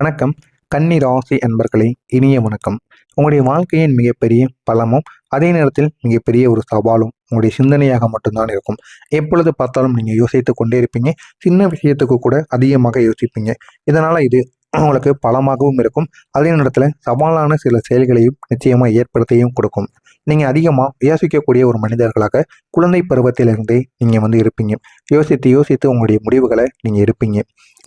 வணக்கம். கன்னி ராசி அன்பர்களே, இனிய வணக்கம். உங்களுடைய வாழ்க்கையின் மிகப்பெரிய பலமும் அதே நேரத்தில் மிகப்பெரிய ஒரு சவாலும் உங்களுடைய சிந்தனையாக மட்டும்தான் இருக்கும். எப்பொழுது பார்த்தாலும் நீங்க யோசித்துக் கொண்டே இருப்பீங்க. சின்ன விஷயத்துக்கு கூட அதிகமாக யோசிப்பீங்க. இதனால இது உங்களுக்கு பலமாகவும் இருக்கும். அதே நேரத்துல சவாலான சில செயல்களையும் நிச்சயமா ஏற்படுத்தியும் கொடுக்கும். நீங்க அதிகமா யோசிக்கக்கூடிய ஒரு மனிதர்களாக குழந்தை பருவத்திலிருந்தே நீங்க இருப்பீங்க. யோசித்து யோசித்து உங்களுடைய முடிவுகளை நீங்க எடுப்பீங்க.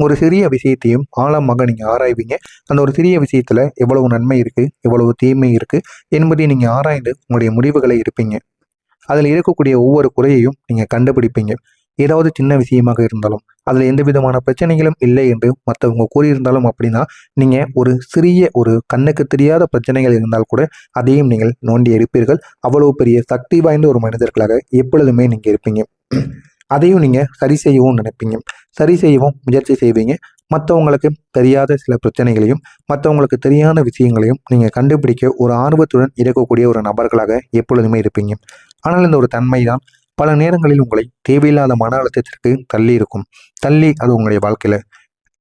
ஒரு சிறிய விஷயத்தையும் ஆழமாக நீங்க ஆராய்வீங்க. அந்த ஒரு சிறிய விஷயத்துல எவ்வளவு நன்மை இருக்கு, எவ்வளவு தீமை இருக்கு என்பதை நீங்க ஆராய்ந்து உங்களுடைய முடிவுகளை எடுப்பீங்க. அதுல இருக்கக்கூடிய ஒவ்வொரு குறையையும் நீங்க கண்டுபிடிப்பீங்க. ஏதாவது சின்ன விஷயமாக இருந்தாலும் அதுல எந்த விதமான பிரச்சனைகளும் இல்லை என்று மற்றவங்க கூறியிருந்தாலும் அப்படின்னா, நீங்க ஒரு சிறிய ஒரு கண்ணுக்கு தெரியாத பிரச்சனைகள் இருந்தால் கூட அதையும் நீங்கள் நோண்டி எடுப்பீர்கள். அவ்வளவு பெரிய சக்தி வாய்ந்த ஒரு மனிதர்களாக எப்பொழுதுமே நீங்க இருப்பீங்க. அதையும் நீங்க சரி செய்யவும் நினைப்பீங்க. சரி செய்யவும் முயற்சி செய்வீங்க. மற்றவங்களுக்கு தெரியாத சில பிரச்சனைகளையும் மற்றவங்களுக்கு தெரியாத விஷயங்களையும் நீங்க கண்டுபிடிக்க ஒரு ஆர்வத்துடன் இருக்கக்கூடிய ஒரு நபர்களாக எப்பொழுதுமே இருப்பீங்க. ஆனால் இந்த ஒரு தன்மை தான் பல நேரங்களில் உங்களை தேவையில்லாத மன அழுத்தத்திற்கு தள்ளி இருக்கும். தள்ளி அது உங்களுடைய வாழ்க்கையில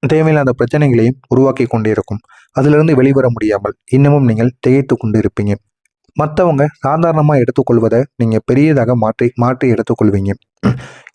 தேவையில்லாத பிரச்சனைகளையும் உருவாக்கி கொண்டே இருக்கும். அதிலிருந்து வெளிவர முடியாமல் இன்னமும் நீங்கள் திகைத்து கொண்டு இருப்பீங்க. மற்றவங்க சாதாரணமா எடுத்துக்கொள்வதை நீங்க பெரியதாக மாற்றி மாற்றி எடுத்துக்கொள்வீங்க.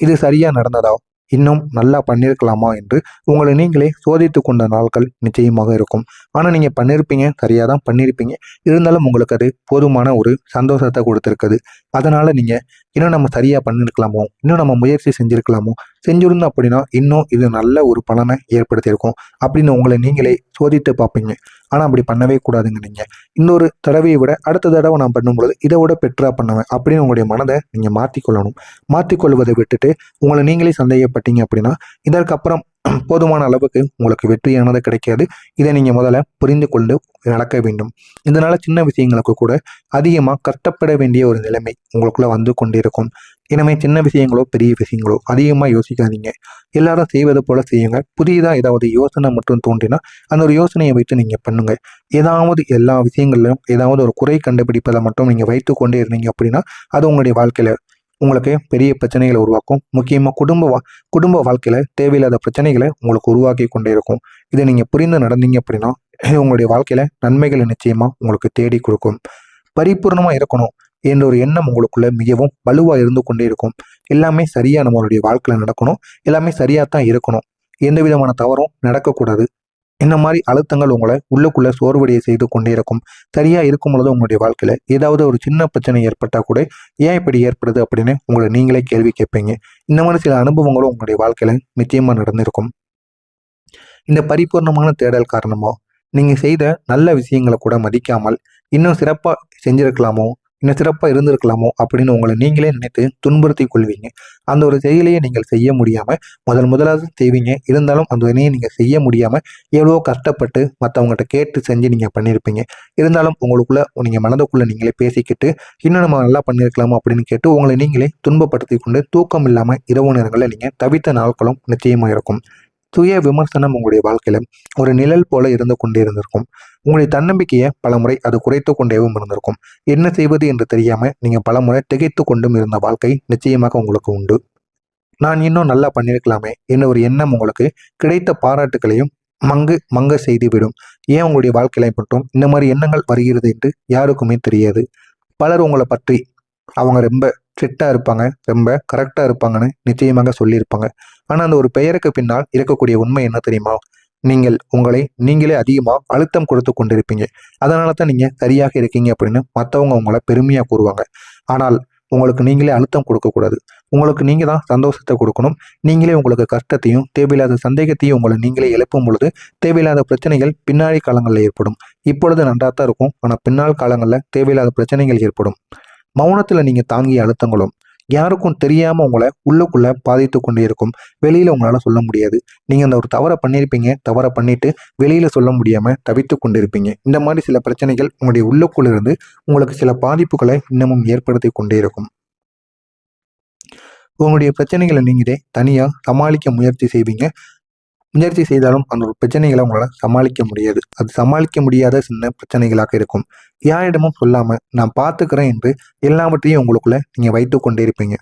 இது சரியா நடந்ததா, இன்னும் நல்லா பண்ணியிருக்கலாமா என்று உங்களை நீங்களே சோதித்து கொண்ட நாட்கள் நிச்சயமாக இருக்கும். ஆனா நீங்க பண்ணியிருப்பீங்க, சரியா தான் பண்ணியிருப்பீங்க. இருந்தாலும் உங்களுக்கு அது போதுமான ஒரு சந்தோஷத்தை கொடுத்துருக்குது. அதனால நீங்க இன்னும் நம்ம சரியா பண்ணியிருக்கலாமோ, இன்னும் நம்ம முயற்சி செஞ்சிருக்கலாமோ, செஞ்சிருந்தோம் அப்படின்னா இன்னும் இது நல்ல ஒரு பலனை ஏற்படுத்தியிருக்கும் அப்படின்னு உங்களை நீங்களே சோதித்து பார்ப்பீங்க. ஆனா அப்படி பண்ணவே கூடாதுங்க. நீங்க இன்னொரு தடவையை விட அடுத்த தடவை நான் பண்ணும்பொழுது இதை விட பெட்டரா பண்ணுவேன் அப்படின்னு உங்களுடைய மனதை நீங்க மாற்றிக்கொள்ளணும். மாற்றிக்கொள்வதை விட்டுட்டு உங்களை நீங்களே சந்தேகப்பட்டீங்க அப்படின்னா இதற்கப்புறம் போதுமான அளவுக்கு உங்களுக்கு வெற்றியானது கிடைக்காது. இதை நீங்க முதல்ல புரிந்து கொண்டு நடக்க வேண்டும். இதனால சின்ன விஷயங்களுக்கு கூட அதிகமா கஷ்டப்பட வேண்டிய ஒரு நிலைமை உங்களுக்குள்ள வந்து கொண்டிருக்கும். இனிமே சின்ன விஷயங்களோ பெரிய விஷயங்களோ அதிகமா யோசிக்காதீங்க. எல்லாரும் செய்வது போல செய்யுங்க. புதியதா ஏதாவது யோசனை மட்டும் தோன்றினா அந்த ஒரு யோசனையை வைத்து நீங்க பண்ணுங்க. ஏதாவது எல்லா விஷயங்களிலும் ஏதாவது ஒரு குறை கண்டுபிடிப்பதை மட்டும் நீங்க வைத்து கொண்டே இருந்தீங்க அப்படின்னா அது உங்களுடைய வாழ்க்கையில உங்களுக்கு பெரிய பிரச்சனைகளை உருவாக்கும். முக்கியமா குடும்ப வாழ்க்கையில தேவையில்லாத பிரச்சனைகளை உங்களுக்கு உருவாக்கி கொண்டே இருக்கும். இதை நீங்க புரிந்து நடந்தீங்க அப்படின்னா இது உங்களுடைய வாழ்க்கையில நன்மைகளை நிச்சயமா உங்களுக்கு தேடி கொடுக்கும். பரிபூர்ணமா இருக்கணும் என்ற ஒரு எண்ணம் உங்களுக்குள்ள மிகவும் வலுவா இருந்து கொண்டே இருக்கும். எல்லாமே சரியா நம்மளுடைய வாழ்க்கையில நடக்கணும். எல்லாமே சரியா தான் இருக்கணும். எந்த விதமான தவறும் நடக்கக்கூடாது. இந்த மாதிரி அழுத்தங்கள் உங்களை உள்ளுக்குள்ள சோர்வடைய செய்து கொண்டே இருக்கும். சரியா இருக்கும் பொழுது உங்களுடைய வாழ்க்கையில ஏதாவது ஒரு சின்ன பிரச்சனை ஏற்பட்டா கூட ஏன் இப்படி ஏற்படுது அப்படின்னு உங்களை நீங்களே கேள்வி கேட்பீங்க. இந்த மாதிரி சில அனுபவங்களும் உங்களுடைய வாழ்க்கையில நிச்சயமா நடந்திருக்கும். இந்த பரிபூர்ணமான தேடல் காரணமா நீங்க செய்த நல்ல விஷயங்களை கூட மதிக்காமல் இன்னும் சிறப்பா செஞ்சிருக்கலாமோ, இன்னும் சிறப்பா இருந்திருக்கலாமோ அப்படின்னு உங்களை நீங்களே நினைத்து துன்புறுத்தி கொள்வீங்க. அந்த ஒரு செயலையே நீங்கள் செய்ய முடியாம முதலாவது செய்வீங்க. இருந்தாலும் அந்த வினையை நீங்க செய்ய முடியாம எவ்வளவோ கஷ்டப்பட்டு மற்றவங்ககிட்ட கேட்டு செஞ்சு நீங்க பண்ணியிருப்பீங்க. இருந்தாலும் உங்களுக்குள்ள நீங்க மனதுக்குள்ள நீங்களே பேசிக்கிட்டு இன்னும் நம்ம நல்லா பண்ணியிருக்கலாமோ அப்படின்னு கேட்டு உங்களை நீங்களே துன்பப்படுத்தி கொண்டு தூக்கம் இல்லாம இரவு நேரங்களில் நீங்க தவித்த நாட்களும் நிச்சயமா இருக்கும். சுய விமர்சனம் உங்களுடைய வாழ்க்கையில ஒரு நிழல் போல இருந்து கொண்டே இருந்திருக்கும். உங்களுடைய தன்னம்பிக்கையை பலமுறை அது குறைத்து கொண்டேவும் இருந்திருக்கும். என்ன செய்வது என்று தெரியாம நீங்க பலமுறை திகைத்து கொண்டும் இருந்த வாழ்க்கை நிச்சயமாக உங்களுக்கு உண்டு. நான் இன்னும் நல்லா பண்ணியிருக்கலாமே என்ன ஒரு எண்ணம் உங்களுக்கு கிடைத்த பாராட்டுகளையும் மங்க செய்துவிடும். ஏன் உங்களுடைய வாழ்க்கையில மட்டும் இந்த மாதிரி எண்ணங்கள் வருகிறது என்று யாருக்குமே தெரியாது. பலர் உங்களை பற்றி அவங்க ரொம்ப ஸ்ட்ரிக்டா இருப்பாங்க, ரொம்ப கரெக்டா இருப்பாங்கன்னு நிச்சயமாக சொல்லியிருப்பாங்க. ஆனா அந்த ஒரு பெயருக்கு பின்னால் இருக்கக்கூடிய உண்மை என்ன தெரியுமா? நீங்கள் உங்களை நீங்களே அதிகமா அழுத்தம் கொடுத்து கொண்டிருப்பீங்க. அதனால தான் நீங்க சரியாக இருக்கீங்க அப்படின்னு மற்றவங்க உங்களை பெருமையா கூறுவாங்க. ஆனால் உங்களுக்கு நீங்களே அழுத்தம் கொடுக்கக்கூடாது. உங்களுக்கு நீங்க தான் சந்தோஷத்தை கொடுக்கணும். நீங்களே உங்களுக்கு கஷ்டத்தையும் தேவையில்லாத சந்தேகத்தையும் உங்களை நீங்களே எழுப்பும் பொழுது தேவையில்லாத பிரச்சனைகள் பின்னாடி காலங்களில் ஏற்படும். இப்பொழுது நன்றாத்தான் இருக்கும். ஆனால் பின்னால் காலங்களில் தேவையில்லாத பிரச்சனைகள் ஏற்படும். மௌனத்துல நீங்க தாங்கிய அழுத்தங்களும் யாருக்கும் தெரியாம உங்களை உள்ளுக்குள்ள பாதித்து கொண்டே இருக்கும். வெளியில உங்களால சொல்ல முடியாது. நீங்க அந்த ஒரு தவறை பண்ணியிருப்பீங்க. தவறை பண்ணிட்டு வெளியில சொல்ல முடியாம தவித்து கொண்டிருப்பீங்க. இந்த மாதிரி சில பிரச்சனைகள் உங்களுடைய உள்ளுக்குள்ள இருந்து உங்களுக்கு சில பாதிப்புகளை இன்னமும் ஏற்படுத்தி கொண்டே இருக்கும். உங்களுடைய பிரச்சனைகளை நீங்களே தனியா சமாளிக்க முயற்சி செய்வீங்க. முயற்சி செய்தாலும் அந்த ஒரு பிரச்சனைகளை உங்களால் சமாளிக்க முடியாது. அது சமாளிக்க முடியாத சின்ன பிரச்சனைகளாக இருக்கும். யாரிடமும் சொல்லாம நான் பார்த்துக்கிறேன் என்று எல்லாவற்றையும் உங்களுக்குள்ள நீங்க வைத்து கொண்டே இருப்பீங்க.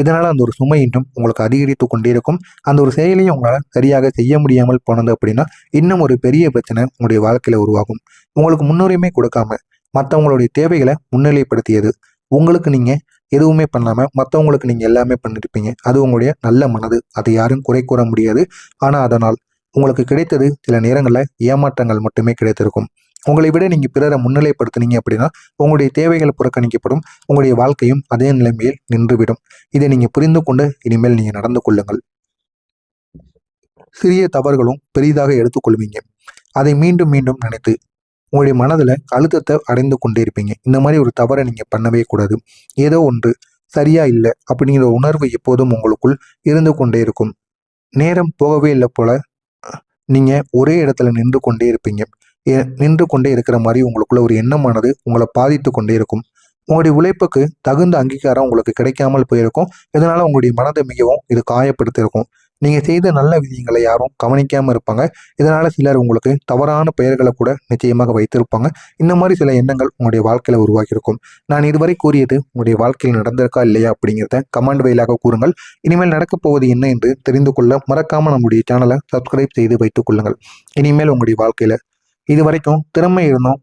இதனால் அந்த ஒரு சுமை இன்னும் உங்களுக்கு அதிகரித்து கொண்டே இருக்கும். அந்த ஒரு செயலையும் உங்களால் சரியாக செய்ய முடியாமல் போனது அப்படின்னா இன்னும் ஒரு பெரிய பிரச்சனை உங்களுடைய வாழ்க்கையில் உருவாகும். உங்களுக்கு முன்னுரிமை கொடுக்காம மற்றவங்களுடைய தேவைகளை முன்னிலைப்படுத்தியது, உங்களுக்கு நீங்கள் எதுவுமே பண்ணாமல் மற்றவங்களுக்கு நீங்கள் எல்லாமே பண்ணியிருப்பீங்க. அது உங்களுடைய நல்ல மனது, அதை யாரும் குறை கூற முடியாது. ஆனால் அதனால் உங்களுக்கு கிடைத்தது சில நேரங்களில் ஏமாற்றங்கள் மட்டுமே கிடைத்திருக்கும். உங்களை விட நீங்கள் பிறரை முன்னிலைப்படுத்தினீங்க அப்படின்னா உங்களுடைய தேவைகள் புறக்கணிக்கப்படும், உங்களுடைய வாழ்க்கையும் அதே நிலைமையில் நின்றுவிடும். இதை நீங்கள் புரிந்து கொண்டு இனிமேல் நீங்கள் நடந்து கொள்ளுங்கள். சிறிய தவறுகளும் பெரிதாக எடுத்துக்கொள்வீங்க. அதை மீண்டும் மீண்டும் நினைத்து உங்களுடைய மனதில் அழுத்தத்தை அடைந்து கொண்டே இருப்பீங்க. இந்த மாதிரி ஒரு தவறை நீங்கள் பண்ணவே கூடாது. ஏதோ ஒன்று சரியா இல்லை அப்படிங்கிற உணர்வு எப்போதும் உங்களுக்குள் இருந்து கொண்டே இருக்கும். நேரம் போகவே இல்லை போல நீங்கள் ஒரே இடத்துல நின்று கொண்டே இருப்பீங்க. நின்று கொண்டே இருக்கிற மாதிரி உங்களுக்குள்ள ஒரு எண்ணமானது உங்களை பாதித்து கொண்டே இருக்கும். உங்களுடைய உழைப்புக்கு தகுந்த அங்கீகாரம் உங்களுக்கு கிடைக்காமல் போயிருக்கும். இதனால உங்களுடைய மனதை மிகவும் இது காயப்படுத்தியிருக்கும். நீங்கள் செய்த நல்ல விஷயங்களை யாரும் கவனிக்காமல் இருப்பாங்க. இதனால சிலர் உங்களுக்கு தவறான பெயர்களை கூட நிச்சயமாக வைத்திருப்பாங்க. இந்த மாதிரி சில எண்ணங்கள் உங்களுடைய வாழ்க்கையில் உருவாகியிருக்கும். நான் இதுவரை கூறியது உங்களுடைய வாழ்க்கையில் நடந்திருக்கா இல்லையா அப்படிங்கிறத கமெண்ட் வாயிலாக கூறுங்கள். இனிமேல் நடக்கப் போவது என்ன என்று தெரிந்து கொள்ள மறக்காமல் நம்முடைய சேனலை சப்ஸ்கிரைப் செய்து வைத்துக் கொள்ளுங்கள். இனிமேல் உங்களுடைய வாழ்க்கையில் இதுவரைக்கும் திறமை இருந்தும்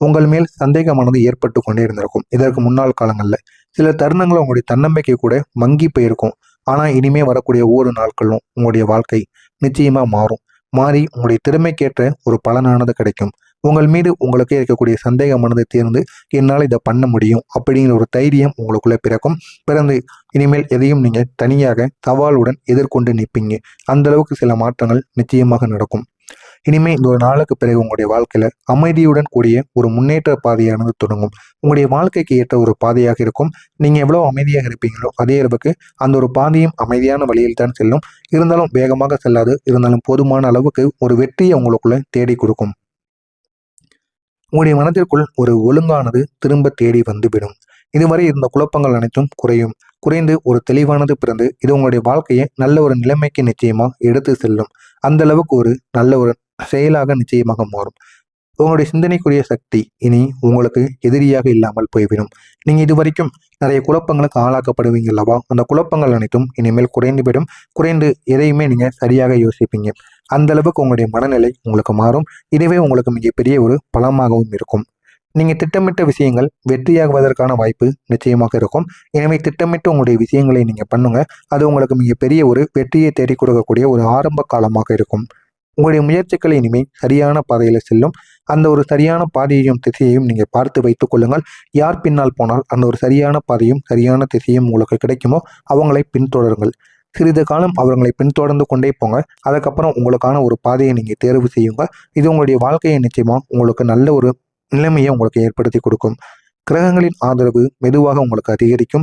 உங்கள் மேல் சந்தேகமானது ஏற்பட்டு கொண்டே இருந்திருக்கும். இதற்கு முன்னாள் காலங்களில் சில தருணங்கள் உங்களுடைய தன்னம்பிக்கை கூட மங்கி போயிருக்கும். ஆனால் இனிமே வரக்கூடிய ஒவ்வொரு நாட்களும் உங்களுடைய வாழ்க்கை நிச்சயமாக மாறி உங்களுடைய திறமைக்கேற்ற ஒரு பலனானது கிடைக்கும். உங்கள் மீது உங்களுக்கே இருக்கக்கூடிய சந்தேகமானது தீர்ந்து என்னால் இதை பண்ண முடியும் அப்படிங்கிற ஒரு தைரியம் உங்களுக்குள்ளே பிறந்து இனிமேல் எதையும் நீங்கள் தனியாக சவாலுடன் எதிர்கொண்டு நிற்பீங்க. அந்த அளவுக்கு சில மாற்றங்கள் நிச்சயமாக நடக்கும். இனிமேல் இந்த ஒரு நாளுக்கு பிறகு உங்களுடைய வாழ்க்கையில அமைதியுடன் கூடிய ஒரு முன்னேற்ற பாதையானது தொடங்கும். உங்களுடைய வாழ்க்கைக்கு ஏற்ற ஒரு பாதையாக இருக்கும். நீங்க எவ்வளவு அமைதியாக இருப்பீங்களோ அதே அளவுக்கு அந்த ஒரு பாதையும் அமைதியான வழியில் தான் செல்லும். இருந்தாலும் வேகமாக செல்லாது, இருந்தாலும் போதுமான அளவுக்கு ஒரு வெற்றியை உங்களுக்குள்ள தேடி கொடுக்கும். உங்களுடைய மனதிற்குள் ஒரு ஒழுங்கானது திரும்ப தேடி வந்துவிடும். இதுவரை இருந்த குழப்பங்கள் அனைத்தும் குறைந்து ஒரு தெளிவானது பிறந்து இது உங்களுடைய வாழ்க்கையை நல்ல ஒரு நிலைமைக்கு நிச்சயமா எடுத்து செல்லும். அந்த அளவுக்கு ஒரு நல்ல ஒரு செயலாக நிச்சயமாக மாறும். உங்களுடைய சிந்தனைக்குரிய சக்தி இனி உங்களுக்கு எதிரியாக இல்லாமல் போய்விடும். நீங்க இதுவரைக்கும் நிறைய குழப்பங்களுக்கு ஆளாக்கப்படுவீங்க அல்லவா? அந்த குழப்பங்கள் அனைத்தும் இனிமேல் குறைந்து எதையுமே நீங்க சரியாக யோசிப்பீங்க. அந்த அளவுக்கு உங்களுடைய மனநிலை உங்களுக்கு மாறும். இதுவே உங்களுக்கு மிகப்பெரிய ஒரு பலமாகவும் இருக்கும். நீங்க திட்டமிட்ட விஷயங்கள் வெற்றியாகுவதற்கான வாய்ப்பு நிச்சயமாக இருக்கும். எனவே திட்டமிட்டு உங்களுடைய விஷயங்களை நீங்க பண்ணுங்க. அது உங்களுக்கு மிகப்பெரிய ஒரு வெற்றியை தேடி கொடுக்கக்கூடிய ஒரு ஆரம்ப காலமாக இருக்கும். உங்களுடைய முயற்சிகள் இனிமேல் சரியான பாதையில செல்லும். அந்த ஒரு சரியான பாதையையும் திசையையும் நீங்க பார்த்து வைத்துக் கொள்ளுங்கள். யார் பின்னால் போனால் அந்த ஒரு சரியான பாதையும் சரியான திசையும் உங்களுக்கு கிடைக்குமோ அவங்களை பின்தொடருங்கள். சிறிது காலம் அவர்களை பின்தொடர்ந்து கொண்டே போங்க. அதுக்கப்புறம் உங்களுக்கான ஒரு பாதையை நீங்க தேர்வு செய்யுங்க. இது உங்களுடைய வாழ்க்கையை நிச்சயமா உங்களுக்கு நல்ல ஒரு நிலைமையை உங்களுக்கு ஏற்படுத்தி கொடுக்கும். கிரகங்களின் ஆதரவு மெதுவாக உங்களுக்கு அதிகரித்து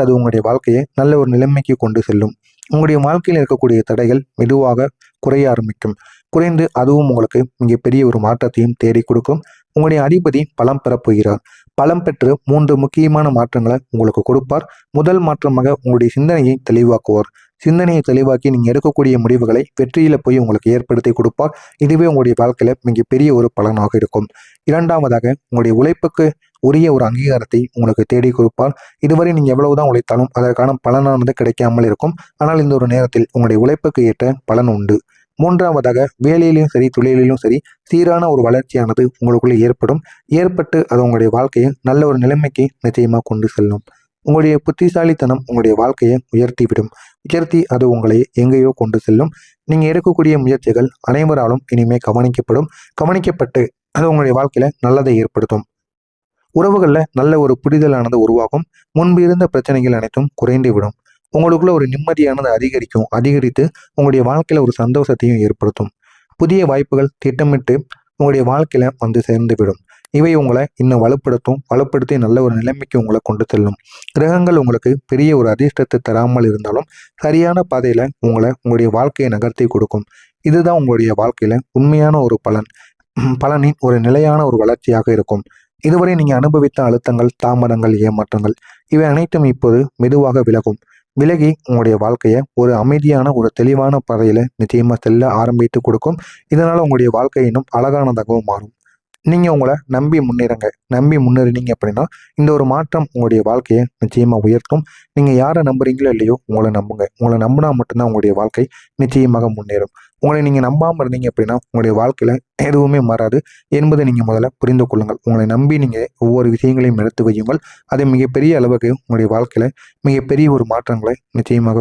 அது உங்களுடைய வாழ்க்கையை நல்ல ஒரு நிலைமைக்கு கொண்டு செல்லும். உங்களுடைய வாழ்க்கையில் இருக்கக்கூடிய தடைகள் மெதுவாக குறைய ஆரம்பிக்கும். குறைந்து அதுவும் உங்களுக்கு மிகப்பெரிய ஒரு மாற்றத்தையும் தேடி கொடுக்கும். உங்களுடைய அதிபதி பலம் பெறப்போகிறார். பலம் பெற்று 3 முக்கியமான மாற்றங்களை உங்களுக்கு கொடுப்பார். முதல் மாற்றமாக உங்களுடைய சிந்தனையை தெளிவாக்குவார். சிந்தனையை தெளிவாக்கி நீங்கள் எடுக்கக்கூடிய முடிவுகளை வெற்றியில போய் உங்களுக்கு ஏற்படுத்தி கொடுப்பார். இதுவே உங்களுடைய வாழ்க்கையில மிகப்பெரிய ஒரு பலனாக இருக்கும். இரண்டாவதாக உங்களுடைய உழைப்புக்கு உரிய ஒரு அங்கீகாரத்தை உங்களுக்கு தேடி கொடுப்பார். இதுவரை நீங்க எவ்வளவுதான் உழைத்தாலும் அதற்கான பலனானது கிடைக்காமல் இருக்கும். ஆனால் இந்த ஒரு நேரத்தில் உங்களுடைய உழைப்புக்கு ஏற்ற பலன் உண்டு. மூன்றாவதாக வேலையிலும் சரி தொழிலிலும் சரி சீரான ஒரு வளர்ச்சியானது உங்களுக்குள்ளே ஏற்பட்டு அது உங்களுடைய வாழ்க்கையை நல்ல ஒரு நிலைமைக்கு நிச்சயமாக கொண்டு செல்லும். உங்களுடைய புத்திசாலித்தனம் உங்களுடைய வாழ்க்கையை உயர்த்தி அது உங்களை எங்கேயோ கொண்டு செல்லும். நீங்க எடுக்கக்கூடிய முயற்சிகள் அனைவராலும் இனிமே கவனிக்கப்பட்டு அது உங்களுடைய வாழ்க்கையில நல்லதை ஏற்படுத்தும். உறவுகள்ல நல்ல ஒரு புரிதலானது உருவாகும். முன்பு இருந்த பிரச்சனைகள் அனைத்தும் குறைந்து விடும். உங்களுக்குள்ள ஒரு நிம்மதியானது அதிகரித்து உங்களுடைய வாழ்க்கையில ஒரு சந்தோஷத்தையும் ஏற்படுத்தும். புதிய வாய்ப்புகள் திட்டமிட்டு உங்களுடைய வாழ்க்கையில வந்து சேர்ந்து விடும். இவை உங்களை இன்னும் வலுப்படுத்தி நல்ல ஒரு நிலைமைக்கு உங்களை கொண்டு செல்லும். கிரகங்கள் உங்களுக்கு பெரிய ஒரு அதிர்ஷ்டத்தை தராமல் இருந்தாலும் சரியான பாதையில உங்களுடைய வாழ்க்கையை நகர்த்தி கொடுக்கும். இதுதான் உங்களுடைய வாழ்க்கையில உண்மையான ஒரு பலனின் ஒரு நிலையான ஒரு வளர்ச்சியாக இருக்கும். இதுவரை நீங்க அனுபவித்த அழுத்தங்கள், தாமதங்கள், ஏமாற்றங்கள் இவை அனைத்தும் இப்போது மெதுவாக விலகி உங்களுடைய வாழ்க்கையை ஒரு அமைதியான ஒரு தெளிவான பாதையில நிச்சயமா செல்ல ஆரம்பித்து கொடுக்கும். இதனால உங்களுடைய வாழ்க்கை இன்னும் அழகானதாகவும் மாறும். நீங்கள் உங்களை நம்பி முன்னேறுங்க. நம்பி முன்னேறினீங்க அப்படின்னா இந்த ஒரு மாற்றம் உங்களுடைய வாழ்க்கையை நிச்சயமாக உயர்த்தும். நீங்கள் யாரை நம்புறீங்களோ இல்லையோ உங்களை நம்புங்க. உங்களை நம்பினா மட்டும்தான் உங்களுடைய வாழ்க்கை நிச்சயமாக முன்னேறும். உங்களை நீங்கள் நம்பாமல் இருந்தீங்க அப்படின்னா உங்களுடைய வாழ்க்கையில் எதுவுமே மாறாது என்பதை நீங்கள் முதல்ல புரிந்து கொள்ளுங்கள். உங்களை நம்பி நீங்கள் ஒவ்வொரு விஷயங்களையும் எடுத்து வையுங்கள். அது மிகப்பெரிய அளவுக்கு உங்களுடைய வாழ்க்கையில் மிகப்பெரிய ஒரு மாற்றங்களை நிச்சயமாக